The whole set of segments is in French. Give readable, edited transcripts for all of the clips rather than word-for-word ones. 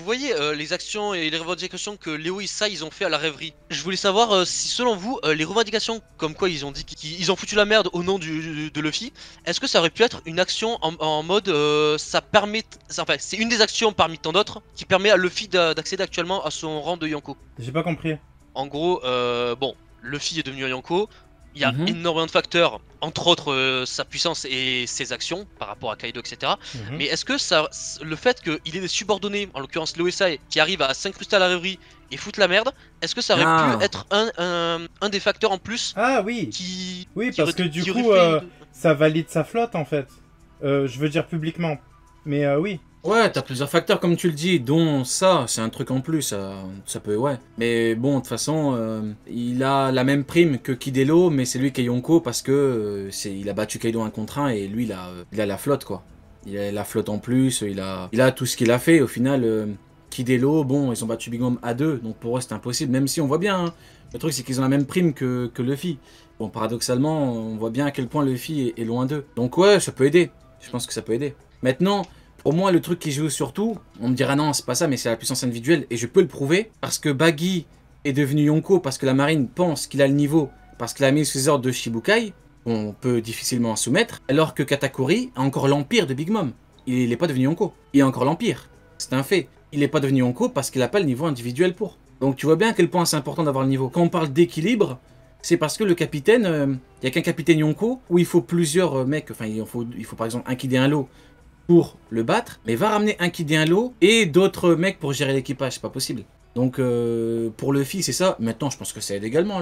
vous voyez les actions et les revendications que Léo et Sai ils ont fait à la rêverie. Je voulais savoir si selon vous, les revendications comme quoi ils ont dit qu'ils ont foutu la merde au nom de Luffy, est-ce que ça aurait pu être une action en mode ça permet, enfin c'est une des actions parmi tant d'autres qui permet à Luffy d'accéder actuellement à son rang de Yonko. J'ai pas compris. En gros, bon, Luffy est devenu un Yonko. Il y a Mhm. énormément de facteurs, entre autres sa puissance et ses actions par rapport à Kaido, etc. Mais est-ce que ça, le fait qu'il ait des subordonnés, en l'occurrence l'OSI, qui arrivent à s'incruster à la rêverie et foutre la merde, est-ce que ça aurait Ah. pu être un des facteurs en plus Ah oui. qui. Oui, qui parce aurait- que du qui aurait coup, fait- ça valide sa flotte en fait. Je veux dire publiquement. Mais oui. Ouais, t'as plusieurs facteurs comme tu le dis, dont ça, c'est un truc en plus, ça peut, ouais. Mais bon, de toute façon, il a la même prime que Kidelo, mais c'est lui qui est Yonko parce que il a battu Kaido 1 contre 1 et lui, il a la flotte, quoi. Il a la flotte en plus, il a tout ce qu'il a fait. Au final, Kidelo, bon, ils ont battu Big Mom à 2, donc pour eux, c'est impossible, même si on voit bien, hein. Le truc, c'est qu'ils ont la même prime que Luffy. Bon, paradoxalement, on voit bien à quel point Luffy est loin d'eux. Donc ouais, ça peut aider. Je pense que ça peut aider. Maintenant... Pour moi, le truc qui joue surtout, on me dira non, c'est pas ça, mais c'est la puissance individuelle, et je peux le prouver, parce que Baggy est devenu Yonko, parce que la marine pense qu'il a le niveau, parce qu'il a mis sous les ordres de Shibukai, on peut difficilement soumettre, alors que Katakuri a encore l'empire de Big Mom. Il n'est pas devenu Yonko, il a encore l'empire, c'est un fait. Il n'est pas devenu Yonko parce qu'il n'a pas le niveau individuel pour. Donc tu vois bien à quel point c'est important d'avoir le niveau. Quand on parle d'équilibre, c'est parce que le capitaine, il n'y a qu'un capitaine Yonko, où il faut plusieurs mecs, enfin il faut par exemple un Kid et un lot, pour le battre, mais va ramener un Kid et un lot et d'autres mecs pour gérer l'équipage, c'est pas possible. Donc pour Luffy c'est ça, maintenant je pense que ça aide également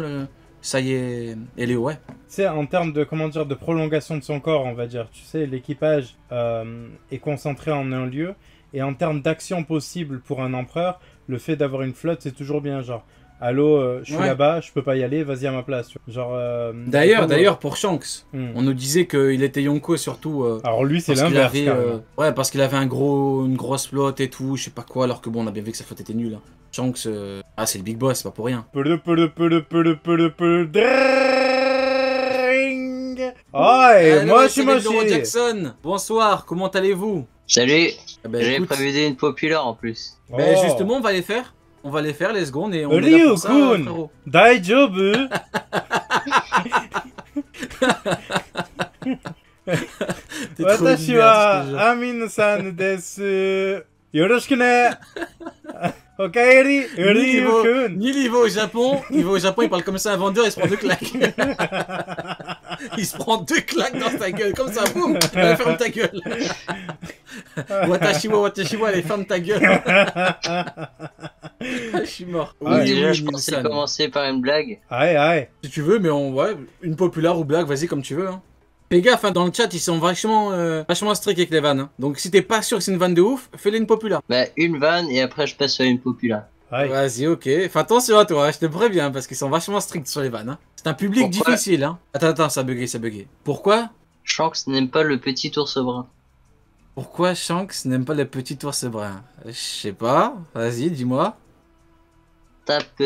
ça y est, et Léo, ouais. C'est en termes de, comment dire, de prolongation de son corps, on va dire. Tu sais, l'équipage est concentré en un lieu. Et en termes d'action possible pour un empereur, le fait d'avoir une flotte, c'est toujours bien. Genre, allô, je suis Ouais. là-bas, je peux pas y aller, vas-y à ma place. Tu vois. Genre. D'ailleurs, pour Shanks, Hmm. on nous disait qu'il était Yonko surtout. Alors lui, c'est Parce qu'il l'inverse. avait, quand même. ouais, parce qu'il avait une grosse flotte et tout, je sais pas quoi, alors que bon, on a bien vu que sa flotte était nulle. Hein. Shanks, c'est le big boss, c'est pas pour rien. Dring. Oh, et Allô, moi, je suis salut, moché. Laurent Jackson, bonsoir, comment allez-vous? Salut, Eh ben, j'ai écoute, prévu une populaire en plus. ben, Oh. justement, on va les faire. On va les faire, les secondes, et on est là pour ça, Ryu-kun, frérot. daijoubu. T'es trop une Watashi merde, wa ce que je- Amino-san desu. Yoroshiku ne. Okaeri, Ryu-kun. Nil, il va au Japon, il parle comme ça à un vendeur, il se prend 2 claques. Il se prend 2 claques dans sa gueule, comme ça, boum, allez, ferme ta gueule. Watashi wa, allez, ferme ta gueule. Je suis mort. Ah, Déjà, je Nilsson. pensais commencer par une blague. Aïe, aïe. Si tu veux, mais ouais, une populaire ou blague, vas-y comme tu veux. Hein. Fais gaffe, hein, dans le chat, ils sont vachement stricts avec les vannes. Hein. Donc si t'es pas sûr que c'est une vanne de ouf, fais-les une populaire. Bah, une vanne et après je passe sur une populaire. Aïe. Vas-y, ok. Fais attention à toi, hein, je te préviens, parce qu'ils sont vachement stricts sur les vannes. Hein. C'est un public Pourquoi difficile. Hein. Attends, ça a bugué. Pourquoi Shanks n'aime pas le petit ours brun. Pourquoi Shanks n'aime pas le petit ours brun? Je sais pas. Vas-y, dis-moi. Tape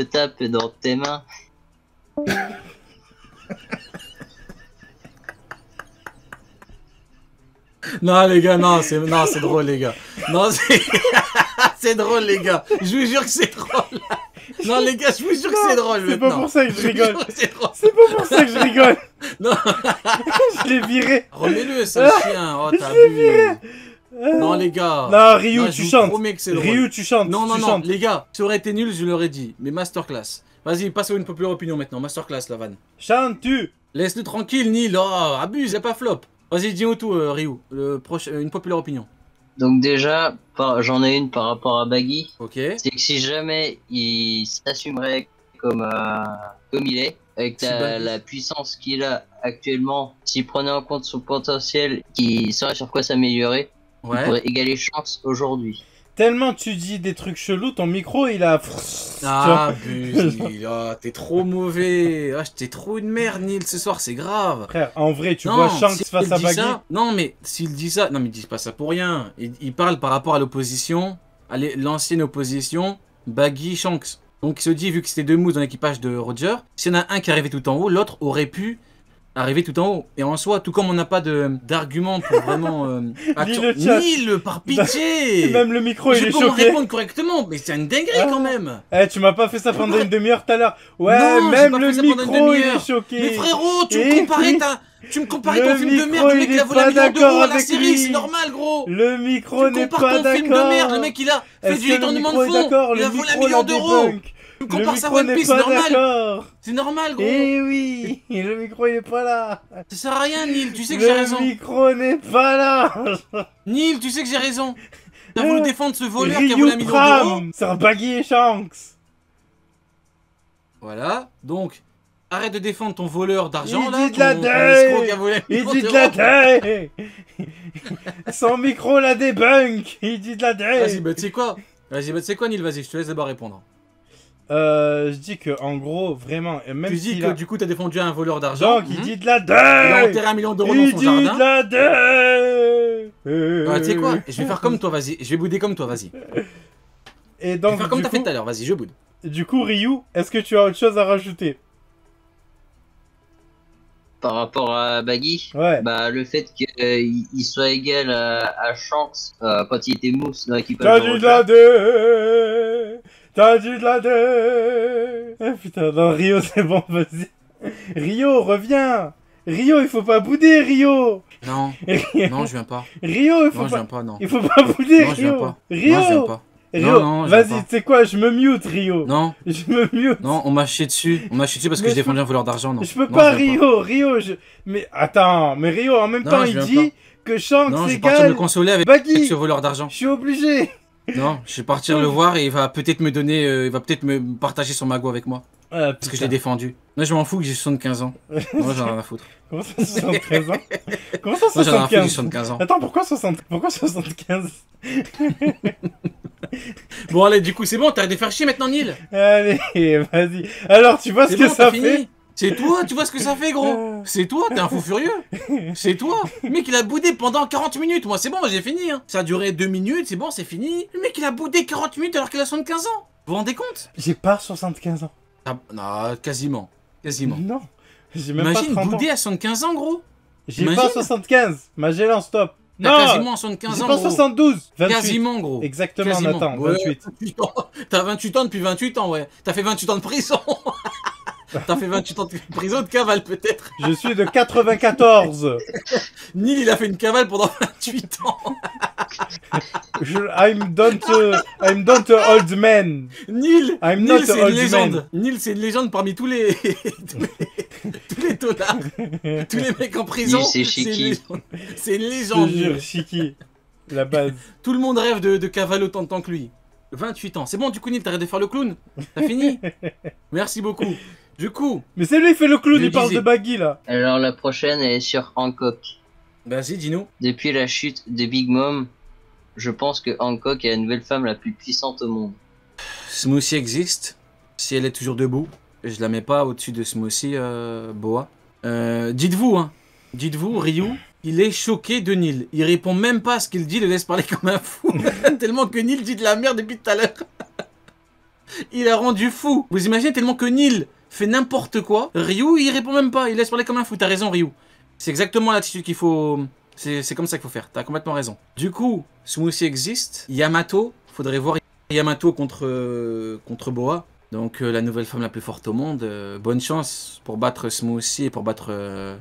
dans tes mains. Non les gars, non c'est drôle les gars. Non c'est c'est drôle les gars. Je vous jure que c'est drôle. Non les gars, je vous jure que c'est drôle. C'est pas maintenant. pour ça que je rigole. vous jure que c'est drôle. C'est pas pour ça que je rigole. Non. Je l'ai viré. Remets-le, sale chien. Oh t'as vu. Non les gars. Non, Ryu, Non, je tu vous chantes. promets que c'est drôle. Ryu, tu chantes. Non, tu non, chantes. les gars, ça aurait été nul, je l'aurais dit. Mais masterclass. Vas-y, passe à une populaire opinion maintenant. Masterclass, la vanne. Chante-tu. Laisse-le tranquille, Nil. Oh, abuse, y'a pas flop. Vas-y, dis-moi tout, Ryu. Une populaire opinion. Donc déjà, j'en ai une par rapport à Baggy. Ok. C'est que si jamais il s'assumerait comme il est, avec Si Baggy- la puissance qu'il a actuellement, s'il prenait en compte son potentiel, qui saurait sur quoi s'améliorer, il Ouais. pourrait égaler Shanks aujourd'hui. Tellement tu dis des trucs chelous, ton micro il a. Ah, abuse, Nil. Oh, t'es trop mauvais. Ah, t'es trop une merde, Nil, ce soir, c'est grave. Frère, en vrai, tu Non, vois Shanks s'il face à dit Baggy. ça- non, mais s'il dit ça, non, mais il dit pas ça pour rien. Il parle par rapport à l'opposition, à l'ancienne opposition, Baggy Shanks. Donc il se dit, vu que c'était deux mousses dans l'équipage de Roger, s'il y en a un qui arrivait tout en haut, l'autre aurait pu arriver tout en haut. Et en soi, tout comme on n'a pas d'argument pour vraiment... le chat. Nil, par pitié. Même le micro, il Je est peux me choqué. répondre correctement, mais c'est une dinguerie quand même. Eh, tu m'as pas fait ça pendant une demi-heure tout à l'heure. Ouais, Non, j'ai même pas le fait ça pendant une micro, il demi-heure. est choqué. Mais frérot, tu Et me comparais puis, tu me comparais le ton film de micro, merde, le mec il il a est volé pas 1 million d'accord d'euros à la avec série, lui. c'est normal gros. Le micro Tu n'est compares pas ton d'accord. film de merde, le mec il a fait Est-ce du que le détournement de micro est fond, d'accord? il a Le volé 1 micro million la d'euros. débunk. Tu Le compares ça à micro One n'est Piece, c'est pas normal. d'accord. C'est normal gros. Eh oui, le micro il est pas là. Ça sert à rien Neil, tu sais que j'ai Le raison. micro n'est pas là. Neil, tu sais que j'ai raison. T'as voulu défendre ce voleur qui a volé 1 Ryu million d'euros. Pram sur Baggy et Shanks. Voilà, donc arrête de défendre ton voleur d'argent Il là. dit de la ton dingue. escroc qui a volé 1 Il million dit de la d'euros. dingue. Son micro la débunk. Il dit de la Vas-y, dingue. bah tu sais quoi? Vas-y, bah tu sais quoi Neil, vas-y, je te laisse d'abord répondre. Je dis que en gros, vraiment, même Tu dis s'il que a... du coup t'as défendu un voleur d'argent. Donc il dit de la Il a dingue. enterré 1 million d'euros dans Il son dit jardin. de la dingue. Bah, tu sais quoi? Je vais faire comme toi, vas-y. Je vais bouder comme toi, vas-y. Et Je vais donc faire comme du t'as fait coup, tout à l'heure, vas-y, je boude. du coup, Ryu, est-ce que tu as autre chose à rajouter? Par rapport à Baggy, Ouais. bah le fait qu'il soit égal à Shanks quand il était mousse dans T'as l'équipage dit de de la Roger. dingue. T'as dit de la dingue. Ah putain, non, Rio, c'est bon, vas-y. Rio, reviens. Rio, il faut pas bouder, Rio. Non, non, je viens pas. Rio, il faut Non, je pas... viens pas, non. Il faut pas bouder, Non, je viens Rio. pas. Rio. Non, je viens pas. Rio, Non, non, je viens vas-y, pas. tu sais quoi, je me mute, Rio. Non, Je me mute. non, on m'a chié dessus. On m'a chié dessus parce que Mais je je défendais un voleur d'argent, non. Je peux Non, pas, je viens Rio, Rio, je... Mais attends, mais Rio, en même Non, temps, je il viens dit que Shanks Non, je vais partir égale me consoler avec Baggy. ce voleur d'argent. Je suis obligé. Non, je vais partir le voir et il va peut-être me donner, il va peut-être me partager son magot avec moi. Ah, Parce que je l'ai défendu. Moi, je m'en fous que j'ai 75 ans. Moi, j'en ai rien à foutre. Comment ça, 73 ans? Comment ça, Moi, j'en ai rien à foutre, j'ai 75? 75 ans. Attends, pourquoi 75? Bon, allez, du coup, c'est bon, t'arrêtes de faire chier maintenant, Neil. Allez, vas-y. Alors, tu vois ce C'est que bon, ça t'as fait? fini. C'est toi, tu vois ce que ça fait, gros. C'est toi, t'es un fou furieux. C'est toi. Le mec, il a boudé pendant 40 minutes. Moi, c'est bon, j'ai fini. Hein. Ça a duré 2 minutes, c'est bon, c'est fini. Le mec, il a boudé 40 minutes alors qu'il a 75 ans. Vous vous rendez compte? J'ai pas 75 ans. Ah, non, quasiment. Quasiment. Non. J'ai même Imagine pas 30 ans. bouder à 75 ans, gros. J'ai imagine. pas 75. Magellan, stop. T'as Non. quasiment 75 J'ai ans, pas gros. 72. 28. Quasiment, gros. Exactement, Quasiment. Nathan. Ouais, 28. 28 ans. T'as 28 ans depuis 28 ans, ouais. T'as fait 28 ans de prison. T'as fait 28 ans de prison de cavale, peut-être. Je suis de 94. Neil, il a fait une cavale pendant 28 ans. I'm not a old man. Neil, I'm Neil not a c'est une old légende. man. Neil, c'est une légende parmi tous les tous les tolards, tous les mecs en prison. Neil, c'est C'est une Shiki. légende. C'est une Je légende. te jure, Chiki. La base. Tout le monde rêve de cavale autant de temps que lui. 28 ans. C'est bon, du coup, Neil, t'arrêtes de faire le clown. T'as fini. Merci beaucoup. Du coup, Mais c'est lui qui fait le clown, Je il parle disais. de Baggy là. Alors la prochaine elle est sur Hancock. vas-y, dis-nous. Depuis la chute de Big Mom, je pense que Hancock est la nouvelle femme la plus puissante au monde. Smoothie existe. Si elle est toujours debout, je la mets pas au-dessus de Smoothie, Boa. Dites-vous, hein. Dites-vous, Ryu, il est choqué de Neil. Il répond même pas à ce qu'il dit, il le laisse parler comme un fou. Tellement que Neil dit de la merde depuis tout à l'heure. Il a rendu fou. Vous imaginez tellement que Neil fait n'importe quoi. Ryu, il répond même pas, il laisse parler comme un fou. T'as raison, Ryu. C'est exactement l'attitude qu'il faut... C'est comme ça qu'il faut faire, t'as complètement raison. Du coup, Smoothie existe. Yamato, faudrait voir Yamato contre Boa. Donc la nouvelle femme la plus forte au monde. Bonne chance pour battre Smoothie et pour battre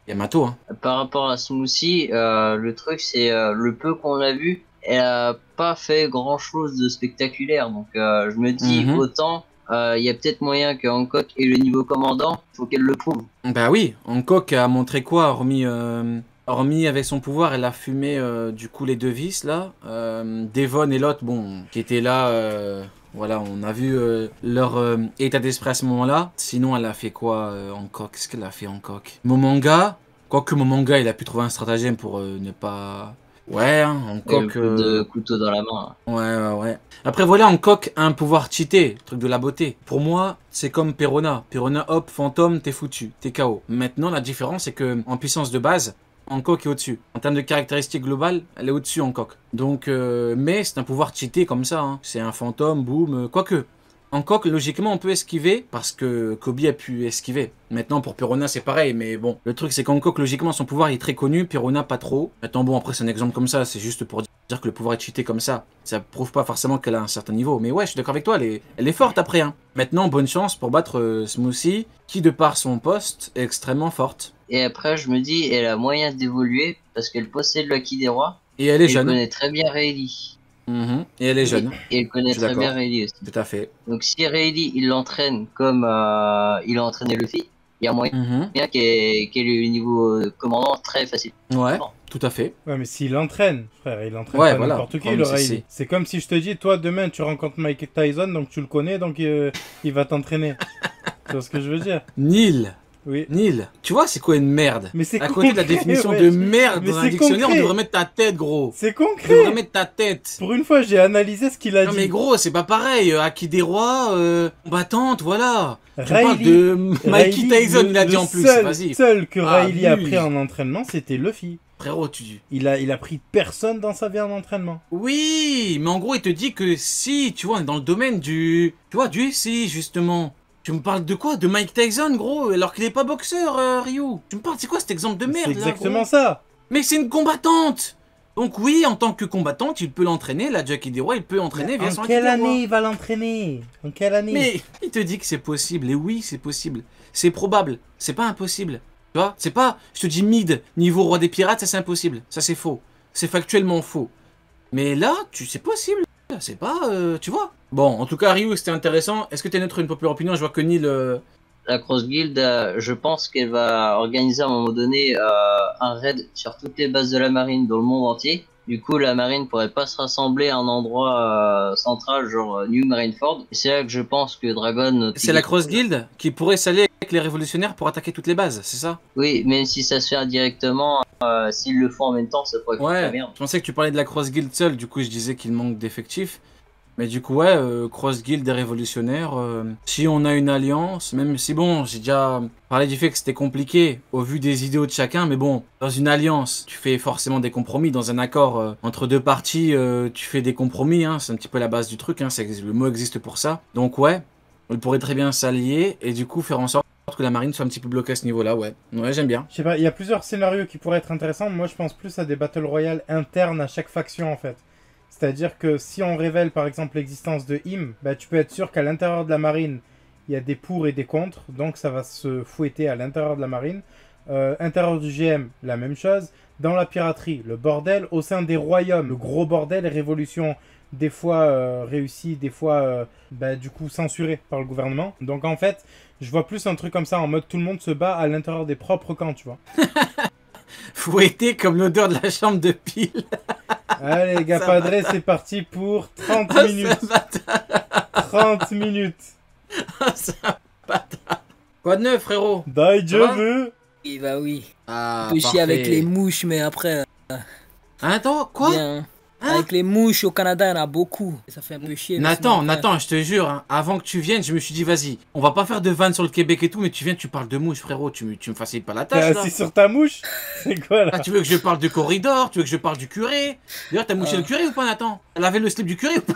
Yamato. Hein. Par rapport à Smoothie, le truc c'est le peu qu'on a vu, elle a pas fait grand chose de spectaculaire. Donc je me dis autant il y a peut-être moyen que Hancock ait le niveau commandant, faut qu'elle le prouve. Bah oui, Hancock a montré quoi, hormis avec son pouvoir, elle a fumé du coup les deux vis là. Devon et l'autre, bon, qui étaient là, voilà, on a vu leur état d'esprit à ce moment-là. Sinon, elle a fait quoi, Hancock? Qu'est-ce qu'elle a fait, Hancock? Momanga, quoique Momanga, il a pu trouver un stratagème pour ne pas... Ouais, hein, Hancock... Le coup de couteau dans la main. Ouais. Après, voilà, Hancock a un pouvoir cheaté, truc de la beauté. Pour moi, c'est comme Perona. Perona, hop, fantôme, t'es foutu, t'es KO. Maintenant, la différence, c'est que en puissance de base, Hancock est au-dessus. En termes de caractéristiques globales, elle est au-dessus, Hancock. Donc, mais c'est un pouvoir cheaté comme ça. Hein. C'est un fantôme, boum, quoique. Hancock, logiquement, on peut esquiver parce que Kobe a pu esquiver. Maintenant, pour Perona, c'est pareil, mais bon. Le truc, c'est qu'Hancock, logiquement, son pouvoir est très connu, Perona, pas trop. Maintenant, bon, après, c'est un exemple comme ça, c'est juste pour dire que le pouvoir est cheaté comme ça. Ça prouve pas forcément qu'elle a un certain niveau. Mais ouais, je suis d'accord avec toi, elle est forte après. Hein. Maintenant, bonne chance pour battre Smoothie, qui, de par son poste, est extrêmement forte. Et après, je me dis, elle a moyen d'évoluer parce qu'elle possède le Ki des rois. Et elle est Elle jeune. connaît très bien Rayleigh. Et elle est jeune. Et elle connaît Je suis très bien d'accord. Rayleigh aussi. Tout à fait. Donc si Rayleigh, il l'entraîne comme il a entraîné Luffy, il y a moyen qu'elle ait le niveau commandant très facile. Ouais, tout à fait. Ouais, mais s'il l'entraîne, frère, il l'entraîne Ouais, pas voilà. n'importe qui, Comme le c'est- Riley. C'est comme si je te dis, toi, demain, tu rencontres Mike Tyson, donc tu le connais, donc il va t'entraîner. Tu vois ce que je veux dire? Nil. Oui. Nil. Tu vois, c'est quoi une merde? Mais c'est À côté de la concret, définition ouais. de merde Mais dans un c'est dictionnaire, concret. on devrait mettre ta tête, gros. C'est On concret. devrait mettre ta tête. Pour une fois, j'ai analysé ce qu'il a Non dit. mais gros, c'est pas pareil. Aki des rois, combattante, voilà. Tu Riley- parles de Mikey Riley, Tyson, il a dit le en plus. seul, Vas-y. seul que Ah, Riley a abuse. pris en entraînement, c'était Luffy. Frérot, Il a pris personne dans sa vie en entraînement. Oui, mais en gros, il te dit que si, tu vois, on est dans le domaine du... Tu vois, du si, justement. Tu me parles de quoi? De Mike Tyson, gros, alors qu'il est pas boxeur, Ryu. Tu me parles, c'est quoi cet exemple de merde, C'est là, exactement gros ça. Mais c'est une combattante. Donc oui, en tant que combattante, il peut l'entraîner. La Jackie des rois, il peut entraîner via son En Aki quelle des rois. année il va l'entraîner? En quelle année? Mais il te dit que c'est possible. Et oui, c'est possible. C'est probable. C'est pas impossible. Tu vois? C'est pas, je te dis mid, niveau roi des pirates, ça c'est impossible. Ça c'est faux. C'est factuellement faux. Mais là, c'est possible. C'est pas, tu vois? Bon, en tout cas, Ryu, c'était intéressant. Est-ce que t'es neutre une populaire opinion? Je vois que Neil... La Cross Guild, je pense qu'elle va organiser à un moment donné un raid sur toutes les bases de la marine dans le monde entier. Du coup, la marine pourrait pas se rassembler à un endroit central, genre New Marineford. Et c'est là que je pense que Dragon... C'est la Cross Guild qui pourrait s'allier avec les révolutionnaires pour attaquer toutes les bases, c'est ça? Oui, même si ça se fait indirectement, s'ils le font en même temps, ça pourrait être très Ouais, bien. je pensais que tu parlais de la Cross Guild seule, du coup je disais qu'il manque d'effectifs. Mais du coup, ouais, Cross Guild des révolutionnaires, si on a une alliance, même si bon, j'ai déjà parlé du fait que c'était compliqué au vu des idéaux de chacun, mais bon, dans une alliance, tu fais forcément des compromis. Dans un accord entre deux parties, tu fais des compromis, hein, c'est un petit peu la base du truc, hein, le mot existe pour ça. Donc ouais, on pourrait très bien s'allier et du coup faire en sorte que la marine soit un petit peu bloquée à ce niveau-là, ouais. Ouais, j'aime bien. Je sais pas, il y a plusieurs scénarios qui pourraient être intéressants. Moi, je pense plus à des Battle Royale internes à chaque faction, en fait. C'est-à-dire que si on révèle, par exemple, l'existence de Im, bah, tu peux être sûr qu'à l'intérieur de la marine, il y a des pour et des contre. Donc, ça va se fouetter à l'intérieur de la marine. Intérieur du GM, la même chose. Dans la piraterie, le bordel. Au sein des royaumes, le gros bordel et révolution, des fois réussie, des fois, bah, du coup, censurée par le gouvernement. Donc, en fait, je vois plus un truc comme ça, en mode tout le monde se bat à l'intérieur des propres camps, tu vois. Fouetté comme l'odeur de la chambre de pile. Allez, les gars, Ça padré, c'est parti pour 30 Ah, minutes. ce bâtard. 30 minutes. Ah, c'est un bâtard. Quoi de neuf, frérot? Dai, je Ça va veux. Oui, bah oui. Ah, On peut chier parfait. avec les mouches, mais après, Attends, quoi? bien. Hein? Avec les mouches au Canada, il y en a beaucoup. Et ça fait un peu chier. mais Nathan, sinon, après- Nathan, je te jure, hein, avant que tu viennes, je me suis dit, vas-y, on va pas faire de vannes sur le Québec et tout, mais tu viens, tu parles de mouche, frérot, tu me facilites pas la T'es tâche, là. assis sur ta mouche? C'est quoi, là? Ah, tu veux que je parle de corridor, tu veux que je parle du curé? D'ailleurs, t'as mouché le curé ou pas, Nathan? Elle avait le slip du curé ou pas?